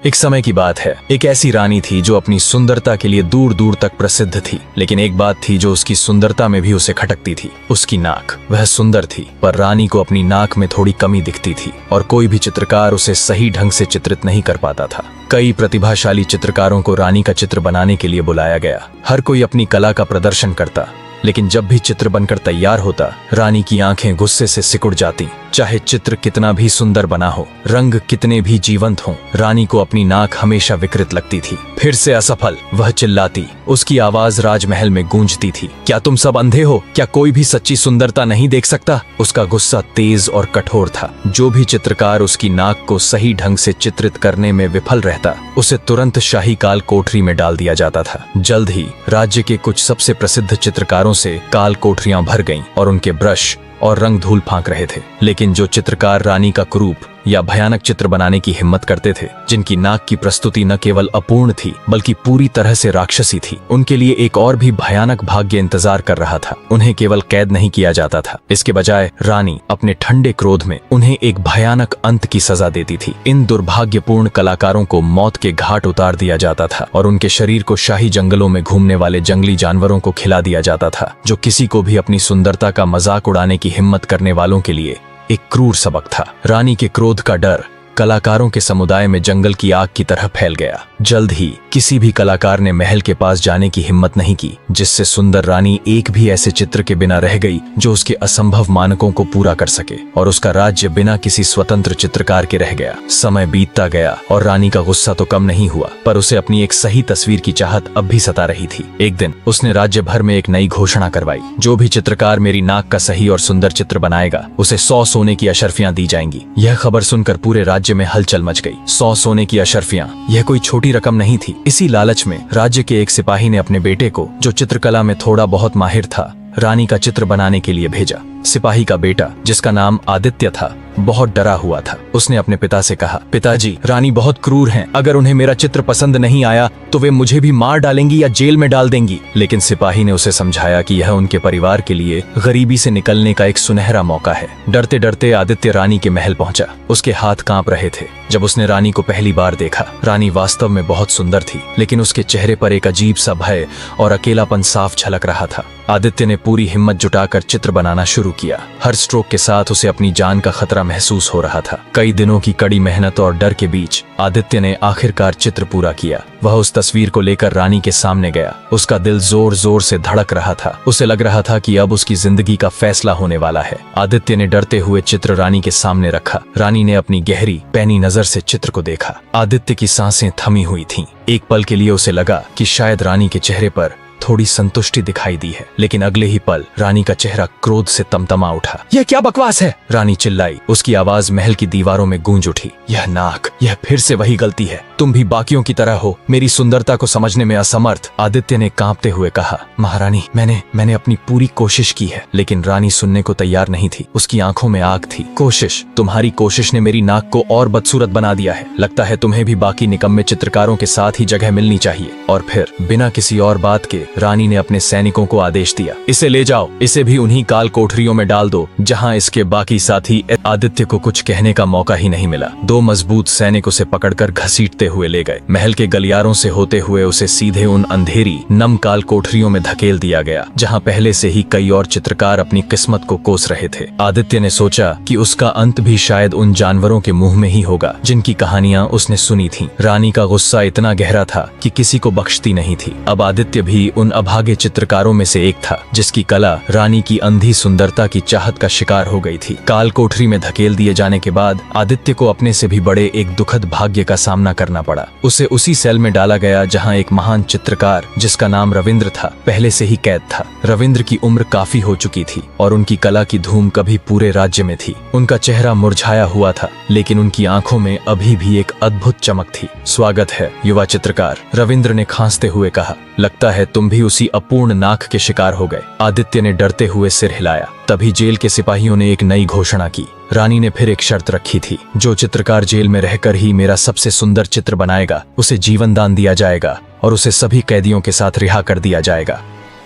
एक समय की बात है, एक ऐसी रानी थी जो अपनी सुंदरता के लिए दूर दूर तक प्रसिद्ध थी। लेकिन एक बात थी जो उसकी सुंदरता में भी उसे खटकती थी, उसकी नाक। वह सुंदर थी पर रानी को अपनी नाक में थोड़ी कमी दिखती थी और कोई भी चित्रकार उसे सही ढंग से चित्रित नहीं कर पाता था। कई प्रतिभाशाली चित्रकारों को रानी का चित्र बनाने के लिए बुलाया गया। हर कोई अपनी कला का प्रदर्शन करता, लेकिन जब भी चित्र बनकर तैयार होता, रानी की आंखें गुस्से से सिकुड़ जाती। चाहे चित्र कितना भी सुंदर बना हो, रंग कितने भी जीवंत हों, रानी को अपनी नाक हमेशा विकृत लगती थी। फिर से असफल, वह चिल्लाती। उसकी आवाज राजमहल में गूंजती थी, क्या तुम सब अंधे हो? क्या कोई भी सच्ची सुंदरता नहीं देख सकता? उसका गुस्सा तेज और कठोर था। जो भी चित्रकार उसकी नाक को सही ढंग से चित्रित करने में विफल रहता, उसे तुरंत शाही काल कोठरी में डाल दिया जाता था। जल्द ही राज्य के कुछ सबसे प्रसिद्ध चित्रकारों से काल कोठरियां भर गईं और उनके ब्रश और रंग धूल फांक रहे थे। लेकिन जो चित्रकार रानी का क्रूप या भयानक चित्र बनाने की हिम्मत करते थे, जिनकी नाक की प्रस्तुति न केवल अपूर्ण थी बल्कि पूरी तरह से राक्षसी थी, उनके लिए एक और भी भयानक भाग्य इंतजार कर रहा था। उन्हें केवल कैद नहीं किया जाता था, इसके बजाय रानी अपने ठंडे क्रोध में उन्हें एक भयानक अंत की सजा देती थी। इन दुर्भाग्यपूर्ण कलाकारों को मौत के घाट उतार दिया जाता था और उनके शरीर को शाही जंगलों में घूमने वाले जंगली जानवरों को खिला दिया जाता था, जो किसी को भी अपनी सुंदरता का मजाक उड़ाने की हिम्मत करने वालों के लिए एक क्रूर सबक था। रानी के क्रोध का डर कलाकारों के समुदाय में जंगल की आग की तरह फैल गया। जल्द ही किसी भी कलाकार ने महल के पास जाने की हिम्मत नहीं की, जिससे सुंदर रानी एक भी ऐसे चित्र के बिना रह गई जो उसके असंभव मानकों को पूरा कर सके, और उसका राज्य बिना किसी स्वतंत्र चित्रकार के रह गया। समय बीतता गया और रानी का गुस्सा तो कम नहीं हुआ, पर उसे अपनी एक सही तस्वीर की चाहत अब भी सता रही थी। एक दिन उसने राज्य भर में एक नई घोषणा करवाई, जो भी चित्रकार मेरी नाक का सही और सुंदर चित्र बनाएगा, उसे 100 सोने की अशर्फियां दी जाएंगी। यह खबर सुनकर पूरे राज्य में हलचल मच गई। 100 सोने की अशर्फियां, यह कोई छोटी रकम नहीं थी। इसी लालच में राज्य के एक सिपाही ने अपने बेटे को, जो चित्रकला में थोड़ा बहुत माहिर था, रानी का चित्र बनाने के लिए भेजा। सिपाही का बेटा, जिसका नाम आदित्य था, बहुत डरा हुआ था। उसने अपने पिता से कहा, पिताजी, रानी बहुत क्रूर हैं। अगर उन्हें मेरा चित्र पसंद नहीं आया तो वे मुझे भी मार डालेंगी या जेल में डाल देंगी। लेकिन सिपाही ने उसे समझाया कि यह उनके परिवार के लिए गरीबी से निकलने का एक सुनहरा मौका है। डरते डरते आदित्य रानी के महल पहुंचा। उसके हाथ कांप रहे थे जब उसने रानी को पहली बार देखा। रानी वास्तव में बहुत सुंदर थी, लेकिन उसके चेहरे पर एक अजीब सा भय और अकेलापन साफ झलक रहा था। आदित्य ने पूरी हिम्मत जुटाकर चित्र बनाना शुरू किया। हर स्ट्रोक के साथ उसे अपनी जान का खतरा महसूस हो रहा था। कई दिनों की कड़ी मेहनत और डर के बीच आदित्य ने आखिरकार चित्र पूरा किया। वह उस तस्वीर को लेकर रानी के सामने गया। उसका दिल जोर जोर से धड़क रहा था। उसे लग रहा था कि अब उसकी जिंदगी का फैसला होने वाला है। आदित्य ने डरते हुए चित्र रानी के सामने रखा। रानी ने अपनी गहरी पैनी नजर से चित्र को देखा। आदित्य की सांसें थमी हुई थीं। एक पल के लिए उसे लगा कि शायद रानी के चेहरे पर थोड़ी संतुष्टि दिखाई दी है, लेकिन अगले ही पल रानी का चेहरा क्रोध से तमतमा उठा। यह क्या बकवास है? रानी चिल्लाई। उसकी आवाज महल की दीवारों में गूंज उठी। यह नाक, यह फिर से वही गलती है। तुम भी बाकियों की तरह हो, मेरी सुंदरता को समझने में असमर्थ। आदित्य ने कांपते हुए कहा, महारानी, मैंने अपनी पूरी कोशिश की है। लेकिन रानी सुनने को तैयार नहीं थी। उसकी आंखों में आग थी। कोशिश? तुम्हारी कोशिश ने मेरी नाक को और बदसूरत बना दिया है। लगता है तुम्हें भी बाकी निकम्मे चित्रकारों के साथ ही जगह मिलनी चाहिए। और फिर बिना किसी और बात के रानी ने अपने सैनिकों को आदेश दिया, इसे ले जाओ, इसे भी उन्हीं काल कोठरियों में डाल दो जहां इसके बाकी साथी। आदित्य को कुछ कहने का मौका ही नहीं मिला। 2 मजबूत सैनिक उसे पकड़कर घसीटते हुए ले गए। महल के गलियारों से होते हुए उसे सीधे उन अंधेरी नम काल कोठरियों में धकेल दिया गया, जहां पहले से ही कई और चित्रकार अपनी किस्मत को कोस रहे थे। आदित्य ने सोचा कि उसका अंत भी शायद उन जानवरों के मुंह में ही होगा जिनकी कहानियां उसने सुनी थी। रानी का गुस्सा इतना गहरा था कि किसी को बख्शती नहीं थी। अब आदित्य भी उन अभागे चित्रकारों में से एक था जिसकी कला रानी की अंधी सुंदरता की चाहत का शिकार हो गई थी। काल कोठरी में धकेल दिए जाने के बाद आदित्य को अपने से भी बड़े एक दुखद भाग्य का सामना करना पड़ा। उसे उसी सेल में डाला गया जहां एक महान चित्रकार, जिसका नाम रविंद्र था, पहले से ही कैद था। रविंद्र की उम्र काफी हो चुकी थी और उनकी कला की धूम कभी पूरे राज्य में थी। उनका चेहरा मुरझाया हुआ था, लेकिन उनकी आंखों में अभी भी एक अद्भुत चमक थी। स्वागत है युवा चित्रकार, रविंद्र ने खांसते हुए कहा। लगता है तुम भी उसी अपूर्ण नाक के शिकार हो गए। आदित्य ने डरते हुए सिर हिलाया। तभी जेल के सिपाहियों ने एक नई घोषणा की। रानी ने फिर एक शर्त रखी थी, जो चित्रकार जेल में रहकर ही मेरा सबसे सुंदर चित्र बनाएगा, उसे जीवन दान दिया जाएगा और उसे सभी कैदियों के साथ रिहा कर दिया जाएगा।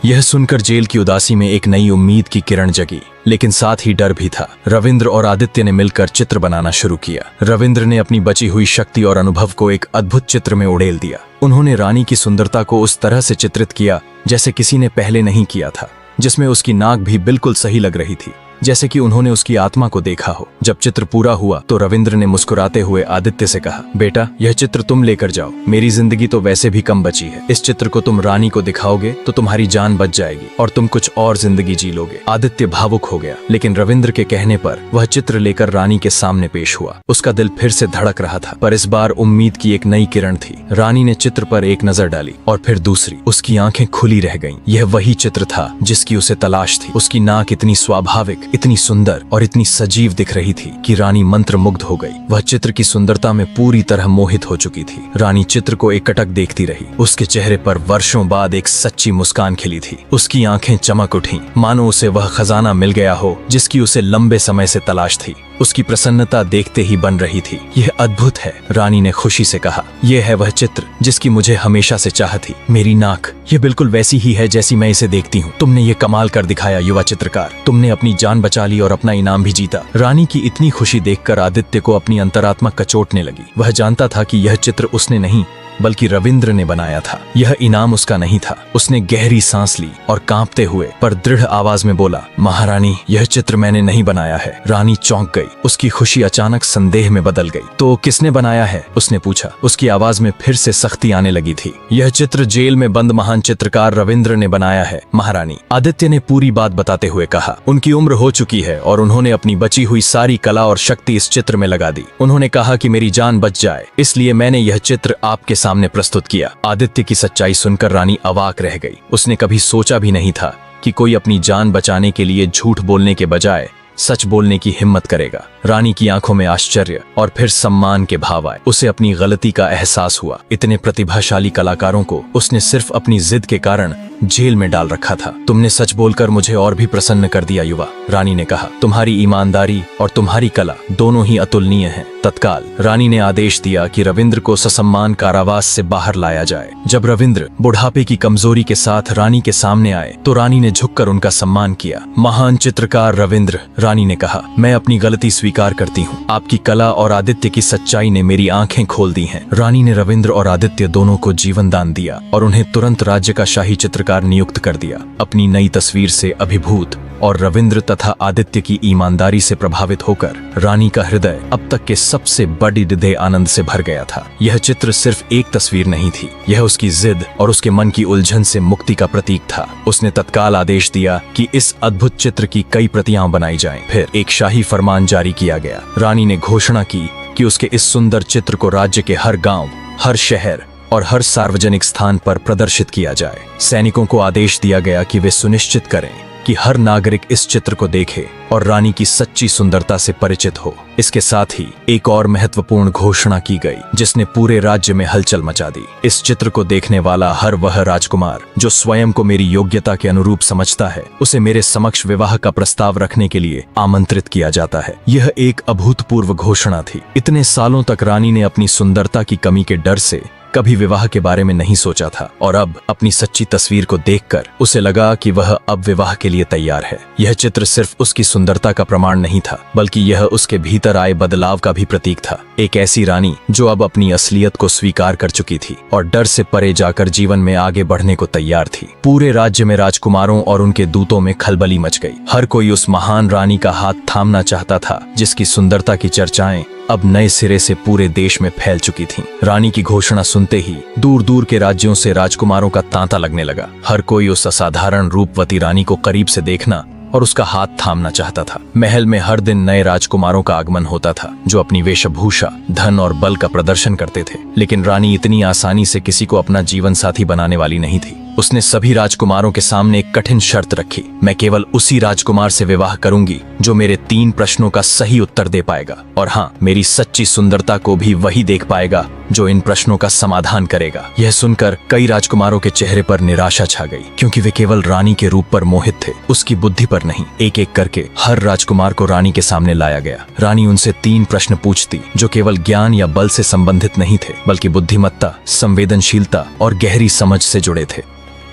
यह सुनकर जेल की उदासी में एक नई उम्मीद की किरण जगी, लेकिन साथ ही डर भी था। रविंद्र और आदित्य ने मिलकर चित्र बनाना शुरू किया। रविंद्र ने अपनी बची हुई शक्ति और अनुभव को एक अद्भुत चित्र में उड़ेल दिया। उन्होंने रानी की सुंदरता को उस तरह से चित्रित किया जैसे किसी ने पहले नहीं किया था, जिसमें उसकी नाक भी बिल्कुल सही लग रही थी, जैसे कि उन्होंने उसकी आत्मा को देखा हो। जब चित्र पूरा हुआ तो रविंद्र ने मुस्कुराते हुए आदित्य से कहा, बेटा, यह चित्र तुम लेकर जाओ। मेरी जिंदगी तो वैसे भी कम बची है। इस चित्र को तुम रानी को दिखाओगे तो तुम्हारी जान बच जाएगी और तुम कुछ और जिंदगी जी लोगे। आदित्य भावुक हो गया, लेकिन रविंद्र के कहने पर वह चित्र लेकर रानी के सामने पेश हुआ। उसका दिल फिर से धड़क रहा था, पर इस बार उम्मीद की एक नई किरण थी। रानी ने चित्र पर एक नजर डाली और फिर दूसरी। उसकी आंखें खुली रह गईं। यह वही चित्र था जिसकी उसे तलाश थी। उसकी नाक इतनी स्वाभाविक, इतनी सुंदर और इतनी सजीव दिख रही थी कि रानी मंत्रमुग्ध हो गई। वह चित्र की सुंदरता में पूरी तरह मोहित हो चुकी थी। रानी चित्र को एकटक देखती रही। उसके चेहरे पर वर्षों बाद एक सच्ची मुस्कान खिली थी। उसकी आंखें चमक उठीं, मानो उसे वह खजाना मिल गया हो जिसकी उसे लंबे समय से तलाश थी। उसकी प्रसन्नता देखते ही बन रही थी। यह अद्भुत है, रानी ने खुशी से कहा। यह है वह चित्र जिसकी मुझे हमेशा से चाह थी। मेरी नाक, यह बिल्कुल वैसी ही है जैसी मैं इसे देखती हूँ। तुमने ये कमाल कर दिखाया युवा चित्रकार। तुमने अपनी जान बचा ली और अपना इनाम भी जीता। रानी की इतनी खुशी देखकर आदित्य को अपनी अंतरात्मा कचोटने लगी। वह जानता था कि यह चित्र उसने नहीं बल्कि रविंद्र ने बनाया था। यह इनाम उसका नहीं था। उसने गहरी सांस ली और कांपते हुए पर दृढ़ आवाज में बोला, महारानी, यह चित्र मैंने नहीं बनाया है। रानी चौंक गई। उसकी खुशी अचानक संदेह में बदल गई। तो किसने बनाया है? उसने पूछा। उसकी आवाज में फिर से सख्ती आने लगी थी। यह चित्र जेल में बंद महान चित्रकार रविंद्र ने बनाया है, महारानी, आदित्य ने पूरी बात बताते हुए कहा। उनकी उम्र हो चुकी है और उन्होंने अपनी बची हुई सारी कला और शक्ति इस चित्र में लगा दी। उन्होंने कहा कि मेरी जान बच जाए, इसलिए मैंने यह चित्र आपके सामने प्रस्तुत किया। आदित्य की सच्चाई सुनकर रानी अवाक रह गई। उसने कभी सोचा भी नहीं था कि कोई अपनी जान बचाने के लिए झूठ बोलने के बजाय सच बोलने की हिम्मत करेगा। रानी की आंखों में आश्चर्य और फिर सम्मान के भाव आए। उसे अपनी गलती का एहसास हुआ। इतने प्रतिभाशाली कलाकारों को उसने सिर्फ अपनी जिद के कारण जेल में डाल रखा था। तुमने सच बोलकर मुझे और भी प्रसन्न कर दिया युवा, रानी ने कहा। तुम्हारी ईमानदारी और तुम्हारी कला दोनों ही अतुलनीय हैं। तत्काल रानी ने आदेश दिया कि रविंद्र को ससम्मान कारावास से बाहर लाया जाए। जब रविंद्र बुढ़ापे की कमजोरी के साथ रानी के सामने आए तो रानी ने झुककर उनका सम्मान किया। महान चित्रकार रविंद्र, रानी ने कहा, मैं अपनी गलती स्वीकार करती हूँ। आपकी कला और आदित्य की सच्चाई ने मेरी आंखें खोल दी हैं। रानी ने रविंद्र और आदित्य दोनों को जीवन दान दिया और उन्हें तुरंत राज्य का शाही चित्रकार नियुक्त कर दिया। अपनी नई तस्वीर से अभिभूत और रविंद्र तथा आदित्य की ईमानदारी से प्रभावित होकर रानी का हृदय अब तक के सबसे बड़े हृदय आनंद से भर गया था। यह चित्र सिर्फ एक तस्वीर नहीं थी, यह उसकी जिद और उसके मन की उलझन से मुक्ति का प्रतीक था। उसने तत्काल आदेश दिया कि इस अद्भुत चित्र की कई प्रतियां बनाई जाएं। फिर एक शाही फरमान जारी किया गया। रानी ने घोषणा की कि उसके इस सुंदर चित्र को राज्य के हर गांव, हर शहर और हर सार्वजनिक स्थान पर प्रदर्शित किया जाए। सैनिकों को आदेश दिया गया कि वे सुनिश्चित करें कि हर नागरिक इस चित्र को देखे और रानी की सच्ची सुंदरता से परिचित हो। इसके साथ ही एक और महत्वपूर्ण घोषणा की गई जिसने पूरे राज्य में हलचल मचा दी। इस चित्र को देखने वाला हर वह राजकुमार जो स्वयं को मेरी योग्यता के अनुरूप समझता है, उसे मेरे समक्ष विवाह का प्रस्ताव रखने के लिए आमंत्रित किया जाता है। यह एक अभूतपूर्व घोषणा थी। इतने सालों तक रानी ने अपनी सुंदरता की कमी के डर से कभी विवाह के बारे में नहीं सोचा था और अब अपनी सच्ची तस्वीर को देखकर उसे लगा कि वह अब विवाह के लिए तैयार है। यह चित्र सिर्फ उसकी सुंदरता का प्रमाण नहीं था, बल्कि यह उसके भीतर आए बदलाव का भी प्रतीक था। एक ऐसी रानी जो अब अपनी असलियत को स्वीकार कर चुकी थी और डर से परे जाकर जीवन में आगे बढ़ने को तैयार थी। पूरे राज्य में राजकुमारों और उनके दूतों में खलबली मच गई। हर कोई उस महान रानी का हाथ थामना चाहता था जिसकी सुंदरता की चर्चाएं अब नए सिरे से पूरे देश में फैल चुकी थीं। रानी की घोषणा सुनते ही दूर दूर के राज्यों से राजकुमारों का तांता लगने लगा। हर कोई उस असाधारण रूपवती रानी को करीब से देखना और उसका हाथ थामना चाहता था। महल में हर दिन नए राजकुमारों का आगमन होता था जो अपनी वेशभूषा, धन और बल का प्रदर्शन करते थे। लेकिन रानी इतनी आसानी से किसी को अपना जीवन साथी बनाने वाली नहीं थी। उसने सभी राजकुमारों के सामने एक कठिन शर्त रखी। मैं केवल उसी राजकुमार से विवाह करूंगी जो मेरे 3 प्रश्नों का सही उत्तर दे पाएगा, और हाँ, मेरी सच्ची सुंदरता को भी वही देख पाएगा जो इन प्रश्नों का समाधान करेगा। यह सुनकर कई राजकुमारों के चेहरे पर निराशा छा गई, क्योंकि वे केवल रानी के रूप पर मोहित थे, उसकी बुद्धि पर नहीं। एक एक करके हर राजकुमार को रानी के सामने लाया गया। रानी उनसे 3 प्रश्न पूछती जो केवल ज्ञान या बल से संबंधित नहीं थे, बल्कि बुद्धिमत्ता, संवेदनशीलता और गहरी समझ से जुड़े थे।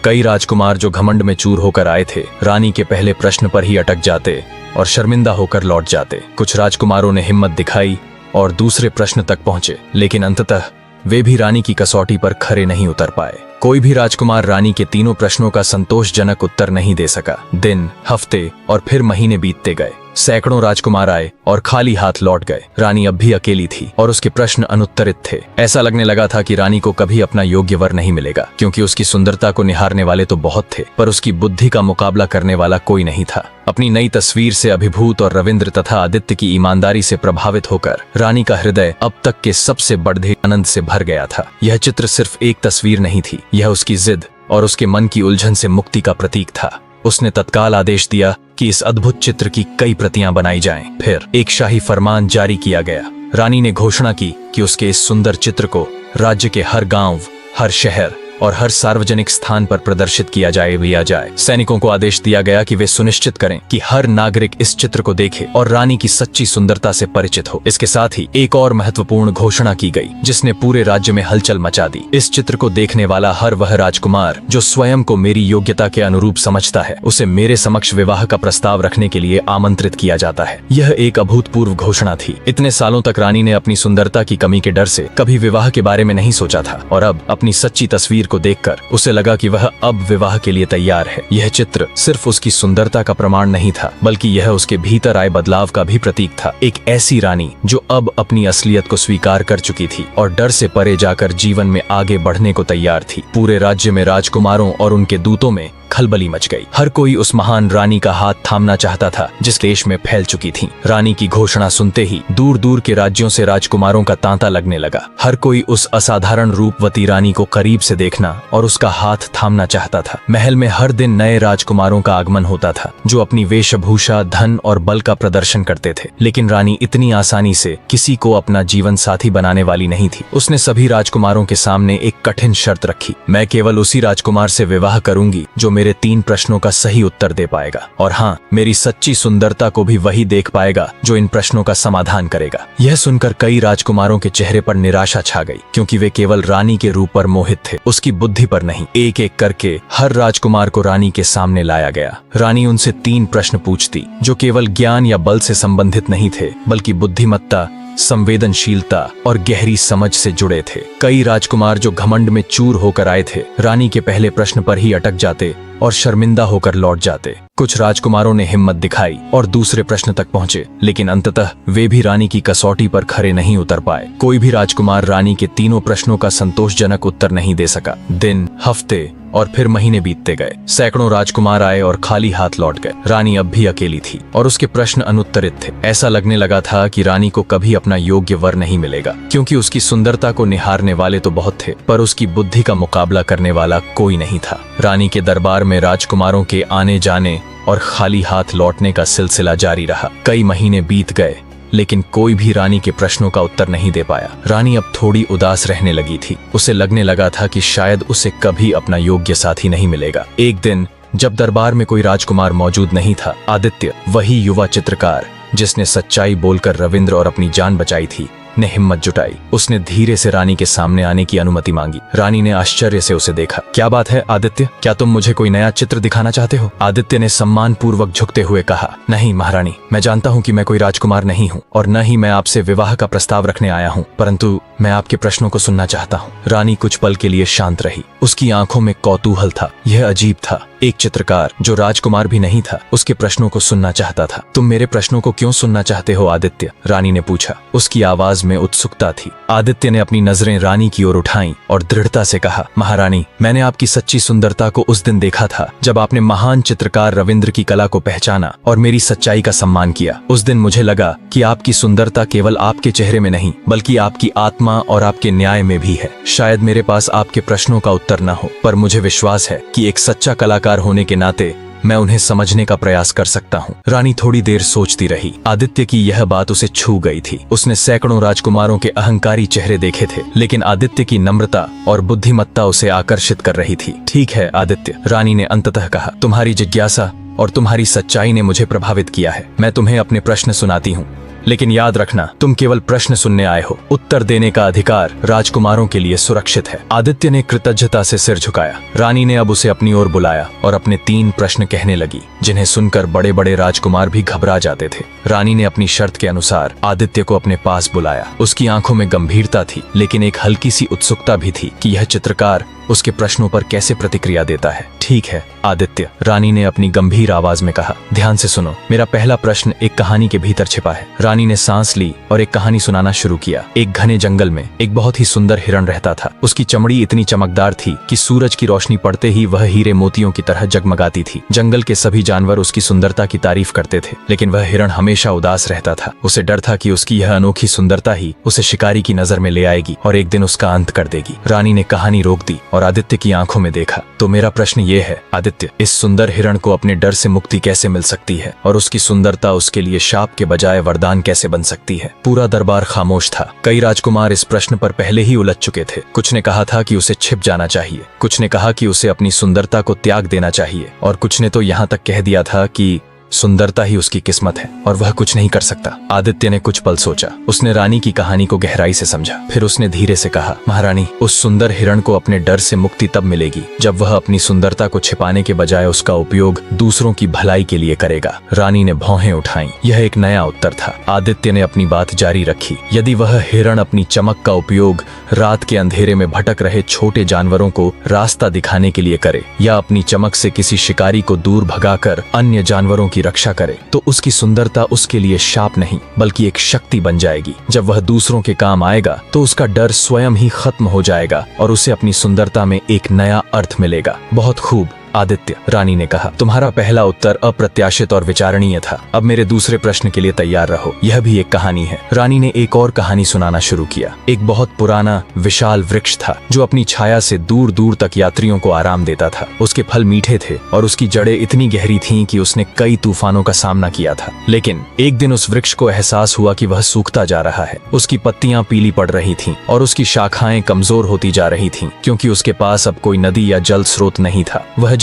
कई राजकुमार जो घमंड में चूर होकर आए थे रानी के पहले प्रश्न पर ही अटक जाते और शर्मिंदा होकर लौट जाते। कुछ राजकुमारों ने हिम्मत दिखाई और दूसरे प्रश्न तक पहुंचे, लेकिन अंततः वे भी रानी की कसौटी पर खरे नहीं उतर पाए। कोई भी राजकुमार रानी के तीनों प्रश्नों का संतोषजनक उत्तर नहीं दे सका। दिन, हफ्ते और फिर महीने बीतते गए। सैकड़ों राजकुमार आए और खाली हाथ लौट गए। रानी अब भी अकेली थी और उसके प्रश्न अनुत्तरित थे। ऐसा लगने लगा था कि रानी को कभी अपना योग्य वर नहीं मिलेगा, क्योंकि उसकी सुंदरता को निहारने वाले तो बहुत थे, पर उसकी बुद्धि का मुकाबला करने वाला कोई नहीं था। अपनी नई तस्वीर से अभिभूत और रविंद्र तथा आदित्य की ईमानदारी से प्रभावित होकर रानी का हृदय अब तक के सबसे बढ़े आनंद से भर गया था। यह चित्र सिर्फ एक तस्वीर नहीं थी, यह उसकी जिद और उसके मन की उलझन से मुक्ति का प्रतीक था। उसने तत्काल आदेश दिया कि इस अद्भुत चित्र की कई प्रतियां बनाई जाएं। फिर एक शाही फरमान जारी किया गया। रानी ने घोषणा की कि उसके इस सुंदर चित्र को राज्य के हर गांव, हर शहर और हर सार्वजनिक स्थान पर प्रदर्शित किया जाए। सैनिकों को आदेश दिया गया कि वे सुनिश्चित करें कि हर नागरिक इस चित्र को देखे और रानी की सच्ची सुंदरता से परिचित हो। इसके साथ ही एक और महत्वपूर्ण घोषणा की गई, जिसने पूरे राज्य में हलचल मचा दी। इस चित्र को देखने वाला हर वह राजकुमार जो स्वयं को मेरी योग्यता के अनुरूप समझता है, उसे मेरे समक्ष विवाह का प्रस्ताव रखने के लिए आमंत्रित किया जाता है। यह एक अभूतपूर्व घोषणा थी। इतने सालों तक रानी ने अपनी सुंदरता की कमी के डर से कभी विवाह के बारे में नहीं सोचा था, और अब अपनी सच्ची तस्वीर को देखकर उसे लगा कि वह अब विवाह के लिए तैयार है। यह चित्र सिर्फ उसकी सुंदरता का प्रमाण नहीं था, बल्कि यह उसके भीतर आए बदलाव का भी प्रतीक था। एक ऐसी रानी जो अब अपनी असलियत को स्वीकार कर चुकी थी और डर से परे जाकर जीवन में आगे बढ़ने को तैयार थी। पूरे राज्य में राजकुमारों और उनके दूतों में खलबली मच गई। हर कोई उस महान रानी का हाथ थामना चाहता था जिस देश में फैल चुकी थी। रानी की घोषणा सुनते ही दूर दूर के राज्यों से राजकुमारों का तांता लगने लगा। हर कोई उस असाधारण रूपवती रानी को करीब से देखना और उसका हाथ थामना चाहता था। महल में हर दिन नए राजकुमारों का आगमन होता था, जो अपनी वेशभूषा, धन और बल का प्रदर्शन करते थे। लेकिन रानी इतनी आसानी से किसी को अपना जीवन साथी बनाने वाली नहीं थी। उसने सभी राजकुमारों के सामने एक कठिन शर्त रखी। मैं केवल उसी राजकुमार से विवाह करूंगी जो मेरे 3 प्रश्नों का सही उत्तर दे पाएगा, और हाँ, मेरी सच्ची सुंदरता को भी वही देख पाएगा जो इन प्रश्नों का समाधान करेगा। यह सुनकर कई राजकुमारों के चेहरे पर निराशा छा गई, क्योंकि वे केवल रानी के रूप पर मोहित थे, उसकी बुद्धि पर नहीं। एक एक करके हर राजकुमार को रानी के सामने लाया गया। रानी उनसे 3 प्रश्न पूछती, जो केवल ज्ञान या बल से संबंधित नहीं थे, बल्कि बुद्धिमत्ता, संवेदनशीलता और गहरी समझ से जुड़े थे। कई राजकुमार जो घमंड में चूर होकर आए थे रानी के पहले प्रश्न पर ही अटक जाते और शर्मिंदा होकर लौट जाते। कुछ राजकुमारों ने हिम्मत दिखाई और दूसरे प्रश्न तक पहुंचे, लेकिन अंततः वे भी रानी की कसौटी पर खरे नहीं उतर पाए। कोई भी राजकुमार रानी के तीनों प्रश्नों का संतोषजनक उत्तर नहीं दे सका। दिन, हफ्ते और फिर महीने बीतते गए। सैकड़ों राजकुमार आए और खाली हाथ लौट गए। रानी अब भी अकेली थी और उसके प्रश्न अनुत्तरित थे। ऐसा लगने लगा था कि रानी को कभी अपना योग्य वर नहीं मिलेगा, क्योंकि उसकी सुंदरता को निहारने वाले तो बहुत थे, पर उसकी बुद्धि का मुकाबला करने वाला कोई नहीं था। रानी के दरबार में राजकुमारों के आने जाने और खाली हाथ लौटने का सिलसिला जारी रहा। कई महीने बीत गए, लेकिन कोई भी रानी के प्रश्नों का उत्तर नहीं दे पाया। रानी अब थोड़ी उदास रहने लगी थी। उसे लगने लगा था कि शायद उसे कभी अपना योग्य साथी नहीं मिलेगा। एक दिन जब दरबार में कोई राजकुमार मौजूद नहीं था, आदित्य, वही युवा चित्रकार जिसने सच्चाई बोलकर रविंद्र और अपनी जान बचाई थी, ने हिम्मत जुटाई। उसने धीरे से रानी के सामने आने की अनुमति मांगी। रानी ने आश्चर्य से उसे देखा। क्या बात है आदित्य, क्या तुम मुझे कोई नया चित्र दिखाना चाहते हो? आदित्य ने सम्मान पूर्वक झुकते हुए कहा, नहीं महारानी, मैं जानता हूँ कि मैं कोई राजकुमार नहीं हूँ और न ही मैं आपसे विवाह का प्रस्ताव रखने आया हूँ, परंतु मैं आपके प्रश्नों को सुनना चाहता हूँ। रानी कुछ पल के लिए शांत रही। उसकी आंखों में कौतूहल था। यह अजीब था, एक चित्रकार जो राजकुमार भी नहीं था उसके प्रश्नों को सुनना चाहता था। तुम मेरे प्रश्नों को क्यों सुनना चाहते हो आदित्य? रानी ने पूछा। उसकी आवाज में उत्सुकता थी। आदित्य ने अपनी नजरें रानी की ओर उठाईं और दृढ़ता से कहा, महारानी, मैंने आपकी सच्ची सुंदरता को उस दिन देखा था जब आपने महान चित्रकार रविंद्र की कला को पहचाना और मेरी सच्चाई का सम्मान किया। उस दिन मुझे लगा कि आपकी सुंदरता केवल आपके चेहरे में नहीं, बल्कि आपकी आत्मा और आपके न्याय में भी है। शायद मेरे पास आपके प्रश्नों का उत्तर न हो, पर मुझे विश्वास है कि एक सच्चा कलाकार होने के नाते मैं उन्हें समझने का प्रयास कर सकता हूँ। रानी थोड़ी देर सोचती रही। आदित्य की यह बात उसे छू गई थी। उसने सैकड़ों राजकुमारों के अहंकारी चेहरे देखे थे, लेकिन आदित्य की नम्रता और बुद्धिमत्ता उसे आकर्षित कर रही थी। ठीक है आदित्य, रानी ने अंततः कहा, तुम्हारी जिज्ञासा और तुम्हारी सच्चाई ने मुझे प्रभावित किया है। मैं तुम्हें अपने प्रश्न सुनाती हूँ। लेकिन याद रखना, तुम केवल प्रश्न सुनने आए हो, उत्तर देने का अधिकार राजकुमारों के लिए सुरक्षित है। आदित्य ने कृतज्ञता से सिर झुकाया। रानी ने अब उसे अपनी ओर बुलाया और अपने 3 प्रश्न कहने लगी, जिन्हें सुनकर बड़े बड़े राजकुमार भी घबरा जाते थे। रानी ने अपनी शर्त के अनुसार आदित्य को अपने पास बुलाया। उसकी आंखों में गंभीरता थी, लेकिन एक हल्की सी उत्सुकता भी थी कि यह चित्रकार उसके प्रश्नों पर कैसे प्रतिक्रिया देता है। ठीक है आदित्य, रानी ने अपनी गंभीर आवाज में कहा, ध्यान से सुनो। मेरा पहला प्रश्न एक कहानी के भीतर छिपा है। रानी ने सांस ली और एक कहानी सुनाना शुरू किया। एक घने जंगल में एक बहुत ही सुंदर हिरण रहता था। उसकी चमड़ी इतनी चमकदार थी कि सूरज की रोशनी पड़ते ही वह हीरे मोतियों की तरह जगमगाती थी। जंगल के सभी जानवर उसकी सुंदरता की तारीफ करते थे, लेकिन वह हिरण हमेशा उदास रहता था। उसे डर था कि उसकी यह अनोखी सुंदरता ही उसे शिकारी की नजर में ले आएगी और एक दिन उसका अंत कर देगी। रानी ने कहानी रोक दी और आदित्य की आंखों में देखा। तो मेरा प्रश्न ये है आदित्य, इस सुंदर हिरण को अपने डर से मुक्ति कैसे मिल सकती है और उसकी सुंदरता उसके लिए शाप के बजाय वरदान कैसे बन सकती है? पूरा दरबार खामोश था। कई राजकुमार इस प्रश्न पर पहले ही उलझ चुके थे। कुछ ने कहा था कि उसे छिप जाना चाहिए, कुछ ने कहा कि उसे अपनी सुंदरता को त्याग देना चाहिए, और कुछ ने तो यहाँ तक कह दिया था कि सुंदरता ही उसकी किस्मत है और वह कुछ नहीं कर सकता। आदित्य ने कुछ पल सोचा। उसने रानी की कहानी को गहराई से समझा। फिर उसने धीरे से कहा, महारानी, उस सुंदर हिरण को अपने डर से मुक्ति तब मिलेगी जब वह अपनी सुंदरता को छिपाने के बजाय उसका उपयोग दूसरों की भलाई के लिए करेगा। रानी ने भौहें उठाई। यह एक नया उत्तर था। आदित्य ने अपनी बात जारी रखी। यदि वह हिरण अपनी चमक का उपयोग रात के अंधेरे में भटक रहे छोटे जानवरों को रास्ता दिखाने के लिए करे, या अपनी चमक से किसी शिकारी को दूर भगाकर अन्य जानवरों की रक्षा करे, तो उसकी सुंदरता उसके लिए शाप नहीं बल्कि एक शक्ति बन जाएगी। जब वह दूसरों के काम आएगा तो उसका डर स्वयं ही खत्म हो जाएगा और उसे अपनी सुंदरता में एक नया अर्थ मिलेगा। बहुत खूब आदित्य, रानी ने कहा, तुम्हारा पहला उत्तर अप्रत्याशित और विचारणीय था। अब मेरे दूसरे प्रश्न के लिए तैयार रहो। यह भी एक कहानी है। रानी ने एक और कहानी सुनाना शुरू किया। एक बहुत पुराना विशाल वृक्ष था जो अपनी छाया से दूर दूर तक यात्रियों को आराम देता था। उसके फल मीठे थे और उसकी जड़ें इतनी गहरी थीं कि उसने कई तूफानों का सामना किया था। लेकिन एक दिन उस वृक्ष को एहसास हुआ कि वह सूखता जा रहा है। उसकी पत्तियां पीली पड़ रही थीं और उसकी शाखाएं कमजोर होती जा रही थीं, क्योंकि उसके पास अब कोई नदी या जल स्रोत नहीं था। वह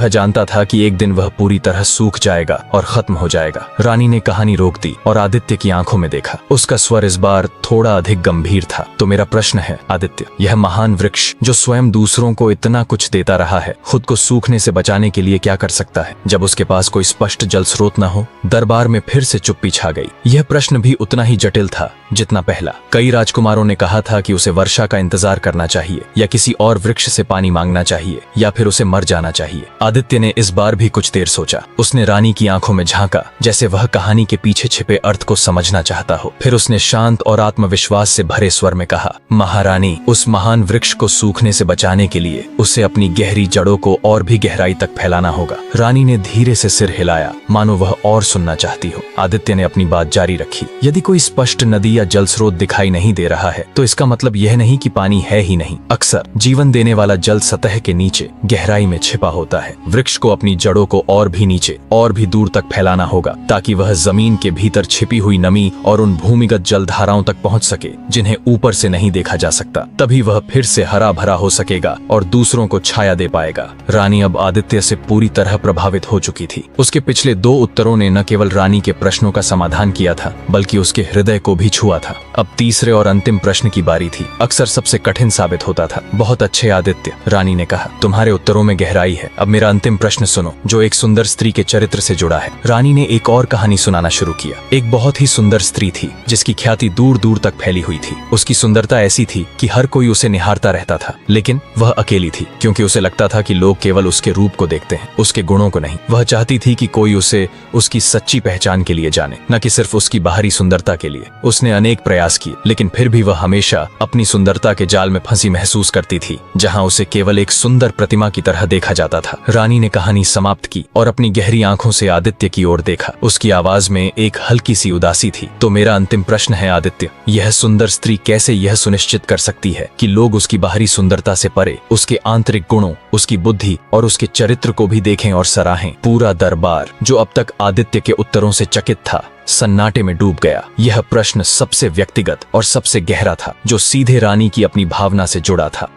जानता था कि एक दिन वह पूरी तरह सूख जाएगा और खत्म हो जाएगा। रानी ने कहानी रोक दी और आदित्य की आंखों में देखा। उसका स्वर इस बार थोड़ा अधिक गंभीर था। तो मेरा प्रश्न है आदित्य, यह महान वृक्ष जो स्वयं दूसरों को इतना कुछ देता रहा है, खुद को सूखने से बचाने के लिए क्या कर सकता है जब उसके पास कोई स्पष्ट जल स्रोत न हो? दरबार में फिर से चुप्पी छा गई। यह प्रश्न भी उतना ही जटिल था जितना पहला। कई राजकुमारों ने कहा था कि उसे वर्षा का इंतजार करना चाहिए, या किसी और वृक्ष से पानी मांगना चाहिए, या फिर उसे मर जाना चाहिए। आदित्य ने इस बार भी कुछ देर सोचा। उसने रानी की आंखों में झांका, जैसे वह कहानी के पीछे छिपे अर्थ को समझना चाहता हो। फिर उसने शांत और आत्मविश्वास से भरे स्वर में कहा, महारानी, उस महान वृक्ष को सूखने से बचाने के लिए उसे अपनी गहरी जड़ों को और भी गहराई तक फैलाना होगा। रानी ने धीरे से सिर हिलाया, मानो वह और सुनना चाहती हो। आदित्य ने अपनी बात जारी रखी। यदि कोई स्पष्ट नदी या जल स्रोत दिखाई नहीं दे रहा है, तो इसका मतलब यह नहीं कि पानी है ही नहीं। अक्सर जीवन देने वाला जल सतह के नीचे गहराई में छिपा होता है। वृक्ष को अपनी जड़ों को और भी नीचे और भी दूर तक फैलाना होगा, ताकि वह जमीन के भीतर छिपी हुई नमी और उन भूमिगत जलधाराओं तक पहुंच सके जिन्हें ऊपर से नहीं देखा जा सकता। तभी वह फिर से हरा भरा हो सकेगा और दूसरों को छाया दे पाएगा। रानी अब आदित्य से पूरी तरह प्रभावित हो चुकी थी। उसके पिछले 2 उत्तरों ने न केवल रानी के प्रश्नों का समाधान किया था, बल्कि उसके हृदय को भी छुआ था। अब तीसरे और अंतिम प्रश्न की बारी थी। अक्सर सबसे कठिन साबित होता था। बहुत अच्छे आदित्य, रानी ने कहा, तुम्हारे उत्तरों में गहराई है। अब मेरा अंतिम प्रश्न सुनो, जो एक सुंदर स्त्री के चरित्र से जुड़ा है। रानी ने एक और कहानी सुनाना शुरू किया। एक बहुत ही सुंदर स्त्री थी जिसकी ख्याति दूर दूर तक फैली हुई थी। उसकी सुंदरता ऐसी थी कि हर कोई उसे निहारता रहता था, लेकिन वह अकेली थी, क्योंकि उसे लगता था कि लोग केवल उसके रूप को देखते हैं, उसके गुणों को नहीं। वह चाहती थी कि कोई उसे उसकी सच्ची पहचान के लिए जाने, न कि सिर्फ उसकी बाहरी सुंदरता के लिए। उसने अनेक प्रयास किए, लेकिन फिर भी वह हमेशा अपनी सुंदरता के जाल में फंसी महसूस करती थी, जहां उसे केवल एक सुंदर प्रतिमा की तरह देखा जाता था। रानी ने कहानी समाप्त की और अपनी गहरी आंखों से आदित्य की ओर देखा। उसकी आवाज में एक हल्की सी उदासी थी। तो मेरा अंतिम प्रश्न है आदित्य, यह सुंदर स्त्री कैसे यह सुनिश्चित कर सकती है कि लोग उसकी बाहरी सुंदरता से परे उसके आंतरिक गुणों, उसकी बुद्धि और उसके चरित्र को भी देखें और सराहें? पूरा दरबार, जो अब तक आदित्य के उत्तरों से चकित था, सन्नाटे में डूब गया। यह प्रश्न सबसे व्यक्तिगत और सबसे गहरा था, जो सीधे रानी की अपनी भावना से जुड़ा था।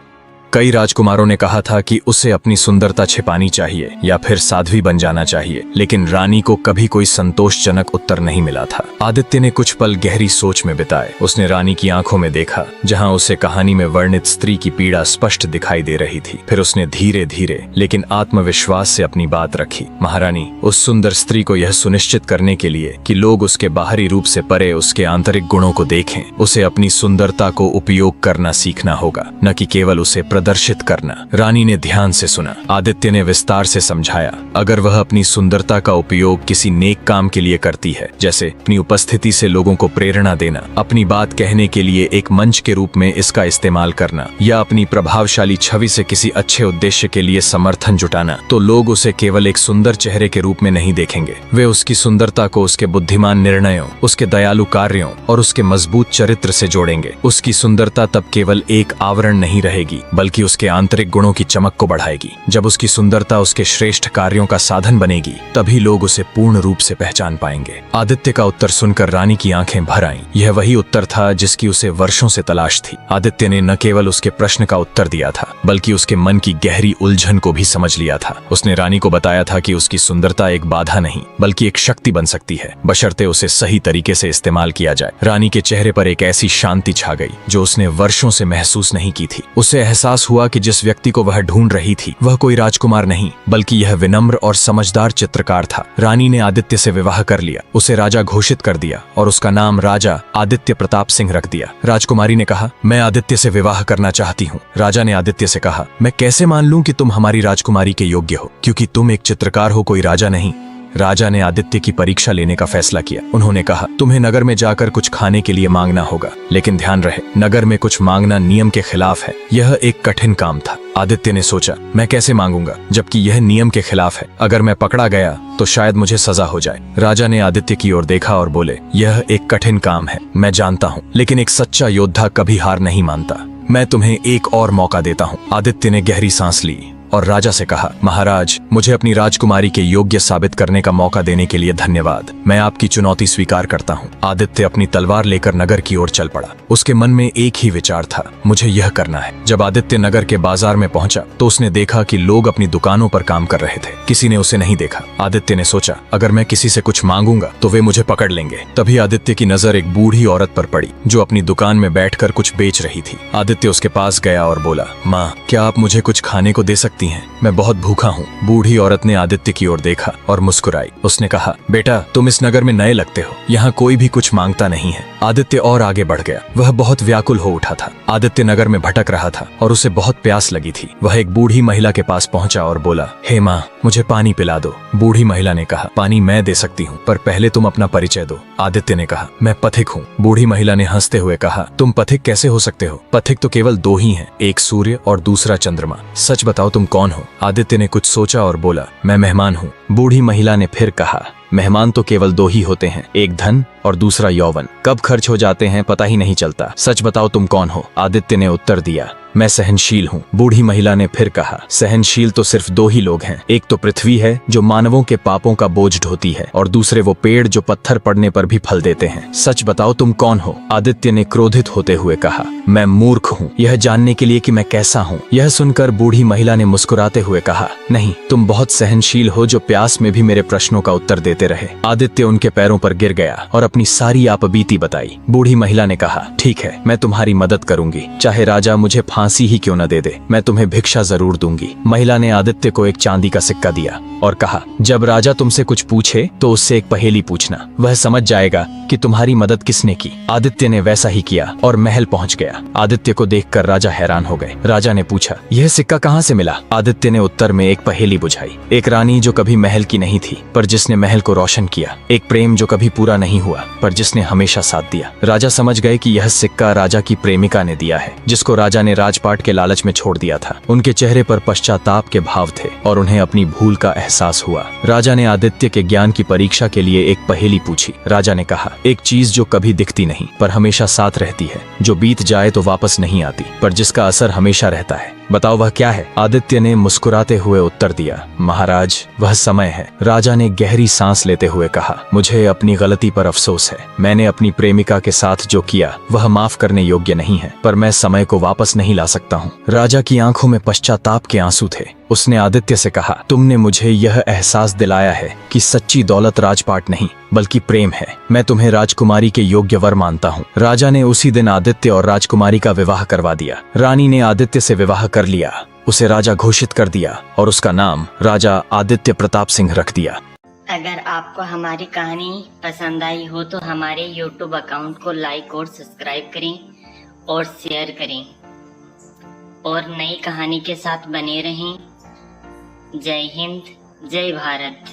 कई राजकुमारों ने कहा था कि उसे अपनी सुंदरता छिपानी चाहिए या फिर साध्वी बन जाना चाहिए, लेकिन रानी को कभी कोई संतोषजनक उत्तर नहीं मिला था। आदित्य ने कुछ पल गहरी सोच में बिताए। उसने रानी की आंखों में देखा, जहां उसे कहानी में वर्णित स्त्री की पीड़ा स्पष्ट दिखाई दे रही थी। फिर उसने धीरे धीरे लेकिन आत्मविश्वास से अपनी बात रखी। महारानी, उस सुंदर स्त्री को यह सुनिश्चित करने के लिए कि लोग उसके बाहरी रूप से परे उसके आंतरिक गुणों को देखें, उसे अपनी सुंदरता को उपयोग करना सीखना होगा, न कि केवल उसे प्रदर्शित करना। रानी ने ध्यान से सुना। आदित्य ने विस्तार से समझाया, अगर वह अपनी सुंदरता का उपयोग किसी नेक काम के लिए करती है, जैसे अपनी उपस्थिति से लोगों को प्रेरणा देना, अपनी बात कहने के लिए एक मंच के रूप में इसका इस्तेमाल करना, या अपनी प्रभावशाली छवि से किसी अच्छे उद्देश्य के लिए समर्थन जुटाना, तो लोग उसे केवल एक सुंदर चेहरे के रूप में नहीं देखेंगे। वे उसकी सुंदरता को उसके बुद्धिमान निर्णयों, उसके दयालु कार्यों और उसके मजबूत चरित्र से जोड़ेंगे। उसकी सुंदरता तब केवल एक आवरण नहीं रहेगी, बल्कि उसके आंतरिक गुणों की चमक को बढ़ाएगी। जब उसकी सुंदरता उसके श्रेष्ठ कार्यों का साधन बनेगी, तभी लोग उसे पूर्ण रूप से पहचान पाएंगे। आदित्य का उत्तर सुनकर रानी की आंखें भर आईं। यह वही उत्तर था जिसकी उसे वर्षों से तलाश थी। आदित्य ने न केवल उसके प्रश्न का उत्तर दिया था, बल्कि उसके मन की गहरी उलझन को भी समझ लिया था। उसने रानी को बताया था कि उसकी सुंदरता एक बाधा नहीं, बल्कि एक शक्ति बन सकती है, बशर्ते उसे सही तरीके से इस्तेमाल किया जाए। रानी के चेहरे पर एक ऐसी शांति छा गई जो उसने वर्षों से महसूस नहीं की थी। उसे एहसास हुआ कि जिस व्यक्ति को वह ढूंढ रही थी, वह कोई राजकुमार नहीं, बल्कि यह विनम्र और समझदार चित्रकार था। रानी ने आदित्य से विवाह कर लिया, उसे राजा घोषित कर दिया और उसका नाम राजा आदित्य प्रताप सिंह रख दिया। राजकुमारी ने कहा, मैं आदित्य से विवाह करना चाहती हूँ। राजा ने आदित्य से कहा, मैं कैसे मान लूं कि तुम हमारी राजकुमारी के योग्य हो, क्योंकि तुम एक चित्रकार हो, कोई राजा नहीं। राजा ने आदित्य की परीक्षा लेने का फैसला किया। उन्होंने कहा, तुम्हें नगर में जाकर कुछ खाने के लिए मांगना होगा, लेकिन ध्यान रहे, नगर में कुछ मांगना नियम के खिलाफ है। यह एक कठिन काम था। आदित्य ने सोचा, मैं कैसे मांगूंगा जबकि यह नियम के खिलाफ है? अगर मैं पकड़ा गया तो शायद मुझे सजा हो जाए। राजा ने आदित्य की ओर देखा और बोले, यह एक कठिन काम है, मैं जानता हूँ, लेकिन एक सच्चा योद्धा कभी हार नहीं मानता। मैं तुम्हें एक और मौका देता हूँ। आदित्य ने गहरी सांस ली और राजा से कहा, महाराज, मुझे अपनी राजकुमारी के योग्य साबित करने का मौका देने के लिए धन्यवाद। मैं आपकी चुनौती स्वीकार करता हूँ। आदित्य अपनी तलवार लेकर नगर की ओर चल पड़ा। उसके मन में एक ही विचार था, मुझे यह करना है। जब आदित्य नगर के बाजार में पहुंचा तो उसने देखा कि लोग अपनी दुकानों पर काम कर रहे थे। किसी ने उसे नहीं देखा। आदित्य ने सोचा, अगर मैं किसी से कुछ मांगूंगा तो वे मुझे पकड़ लेंगे। तभी आदित्य की नजर एक बूढ़ी औरत पर पड़ी जो अपनी दुकान में बैठकर कुछ बेच रही थी। आदित्य उसके पास गया और बोला, माँ, क्या आप मुझे कुछ खाने को दे सकती हैं? मैं बहुत भूखा हूँ। बूढ़ी औरत ने आदित्य की ओर देखा और मुस्कुराई। उसने कहा, बेटा, तुम इस नगर में नए लगते हो, यहाँ कोई भी कुछ मांगता नहीं है। आदित्य और आगे बढ़ गया। वह बहुत व्याकुल हो उठा था। आदित्य नगर में भटक रहा था और उसे बहुत प्यास लगी थी। वह एक बूढ़ी महिला के पास पहुंचा और बोला, हे माँ, मुझे पानी पिला दो। बूढ़ी महिला ने कहा, पानी मैं दे सकती हूँ, पर पहले तुम अपना परिचय दो। आदित्य ने कहा, मैं पथिक हूँ। बूढ़ी महिला ने हंसते हुए कहा, तुम पथिक कैसे हो सकते हो? पथिक तो केवल दो ही हैं, एक सूर्य और दूसरा चंद्रमा। सच बताओ, तुम कौन हो? आदित्य ने कुछ सोचा और बोला, मैं मेहमान हूँ। बूढ़ी महिला ने फिर कहा, मेहमान तो केवल दो ही होते हैं, एक धन और दूसरा यौवन। कब खर्च हो जाते हैं पता ही नहीं चलता। सच बताओ, तुम कौन हो? आदित्य ने उत्तर दिया, मैं सहनशील हूँ। बूढ़ी महिला ने फिर कहा, सहनशील तो सिर्फ दो ही लोग हैं, एक तो पृथ्वी है जो मानवों के पापों का बोझ ढोती है, और दूसरे वो पेड़ जो पत्थर पड़ने पर भी फल देते हैं। सच बताओ, तुम कौन हो? आदित्य ने क्रोधित होते हुए कहा, मैं मूर्ख हूँ, यह जानने के लिए कि मैं कैसा हूँ। यह सुनकर बूढ़ी महिला ने मुस्कुराते हुए कहा, नहीं, तुम बहुत सहनशील हो जो प्यास में भी मेरे प्रश्नों का उत्तर देते रहे। आदित्य उनके पैरों पर गिर गया और अपनी सारी आपबीती बताई। बूढ़ी महिला ने कहा, ठीक है, मैं तुम्हारी मदद करूंगी, चाहे राजा मुझे फांसी ही क्यों न दे दे, मैं तुम्हें भिक्षा जरूर दूंगी। महिला ने आदित्य को एक चांदी का सिक्का दिया और कहा, जब राजा तुमसे कुछ पूछे तो उससे एक पहेली पूछना, वह समझ जाएगा कि तुम्हारी मदद किसने की। आदित्य ने वैसा ही किया और महल पहुंच गया। आदित्य को देखकर राजा हैरान हो गए। राजा ने पूछा, यह सिक्का कहाँ से मिला? आदित्य ने उत्तर में एक पहेली बुझाई। एक रानी जो कभी महल की नहीं थी, पर जिसने महल को रोशन किया। एक प्रेम जो कभी पूरा नहीं हुआ, पर जिसने हमेशा साथ दिया। राजा समझ गए कि यह सिक्का राजा की प्रेमिका ने दिया है, जिसको राजा ने राजपाट के लालच में छोड़ दिया था। उनके चेहरे पर पश्चाताप के भाव थे और उन्हें अपनी भूल का एहसास हुआ। राजा ने आदित्य के ज्ञान की परीक्षा के लिए एक पहेली पूछी। राजा ने कहा, एक चीज जो कभी दिखती नहीं पर हमेशा साथ रहती है, जो बीत जाए तो वापस नहीं आती, पर जिसका असर हमेशा रहता है। बताओ वह क्या है? आदित्य ने मुस्कुराते हुए उत्तर दिया, महाराज वह समय है। राजा ने गहरी सांस लेते हुए कहा, मुझे अपनी गलती पर अफसोस है। मैंने अपनी प्रेमिका के साथ जो किया वह माफ करने योग्य नहीं है, पर मैं समय को वापस नहीं ला सकता हूँ। राजा की आंखों में पश्चाताप के आंसू थे। उसने आदित्य से कहा, तुमने मुझे यह एहसास दिलाया है कि सच्ची दौलत राजपाट नहीं बल्कि प्रेम है। मैं तुम्हें राजकुमारी के योग्य वर मानता हूँ। राजा ने उसी दिन आदित्य और राजकुमारी का विवाह करवा दिया। रानी ने आदित्य से विवाह कर लिया, उसे राजा घोषित कर दिया और उसका नाम राजा आदित्य प्रताप सिंह रख दिया। अगर आपको हमारी कहानी पसंद आई हो तो हमारे YouTube अकाउंट को लाइक और सब्सक्राइब करें और शेयर करें और नई कहानी के साथ बने रहें। जय हिंद, जय भारत।